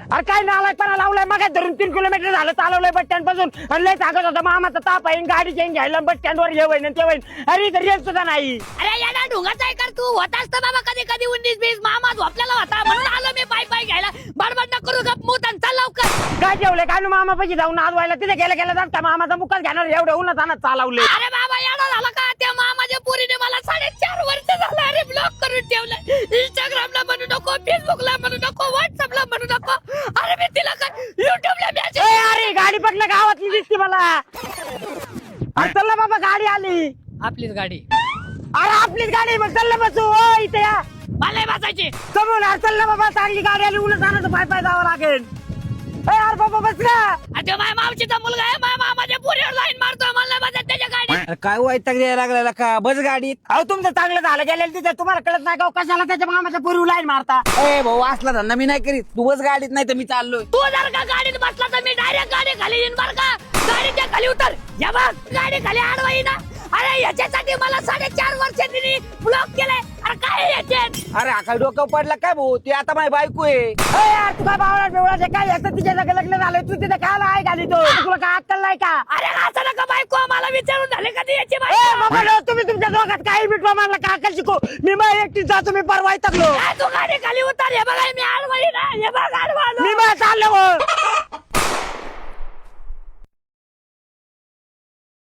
अरे काय नालायकपणा लावलाय मग धरून 3 किलोमीटर झालं चालवलंय बस स्टँड पासून आणि लय सांगत होता मामाचा ताप आहे गाडी चेंज घ्यायला बस स्टँड वर येईन आणि ते होईन. अरे इथं रेल सुद्धा नाही. अरे येडा ढुंगाचा आहे कर तू होतास तर बाबा कधी कधी 19-20 मामा झोपलेला होता म्हणून आलो मी पाय घ्यायला. बडबड न करू गप मूत आणि चल लवकर. काय जेवलंय काय मामा पैकी जाऊन आज व्हायला तिथे गेल्या जाता मामाचा मुकाच घेणार एवढं उन्हात आणत चालवले. अरे बाबा येडा झाला का त्या मामाच्या पोरीने मला 4.5 वर्ष झालं अरे ब्लॉक करून ठेवलं. इंस्टाग्रामला म्हणू नको, फेसबुकला म्हणू नको, व्हॉट्सअपला म्हणू नको. अरे मी तिला काय युट्यूबला मॅसेज. अरे गाडी पकडलं गावातली दिसती मला. अरे चल ना बाबा गाडी आली. आपलीच गाडी. अरे आपलीच गाडी मग चल ना बसू. इथे या मला बसायची समोर. चल ना बाबा चांगली गाडी आली उन्हात आणत पाय जावं लागेल. अरे बाबा बस ना. अरे माझ्या मावशीचा मुलगा आहे माझ्या मामाच्या पोरीवर लाईन मारतोय मला बसायचं त्याच्या गाडीत. काय वैताग द्यायला लागला का बस गाडीत. अहो तुमचं चांगलं झालं गेलेलं तिथे तुम्हाला कळत नाही का कशाला त्याच्या मामाच्या पूर्वी लाईन मारता. ए भाऊ असला धंदा मी नाही करीत. तू बस गाडीत नाही तर मी चाललोय. तू जर का गाडीत बसला तर मी डायरेक्ट गाडी खाली येईन बर का. गाडीच्या खाली उतर. या बघ गाडी खाली आडवाई ना. अरे याच्यासाठी मला 4.5 वर्षांनी ब्लॉक केलंय. अरे काय याच्यात. अरे हा काय डोकं पडला काय भाऊ. ती आता माझी बायको आहे. यार तुला बावळा बिवळा काय याचं तिच्या जागा लग्न झालंय तू तिथे काय आहे गाडी तो तुला काय अक्कल नाही का. अरे असं नका बायको मला विचारून झाले कधी याची ए बायको. बाबा लो, तुम्ही तुमच्या दोघात काही मिटवा मारला का अक्कल शिको. मी मग एकटी जातो मी परवा टाकलो. तू गाडी खाली उतर. हे बघा मी आडवाई ना. हे बघ आडवा मी मग चाललो.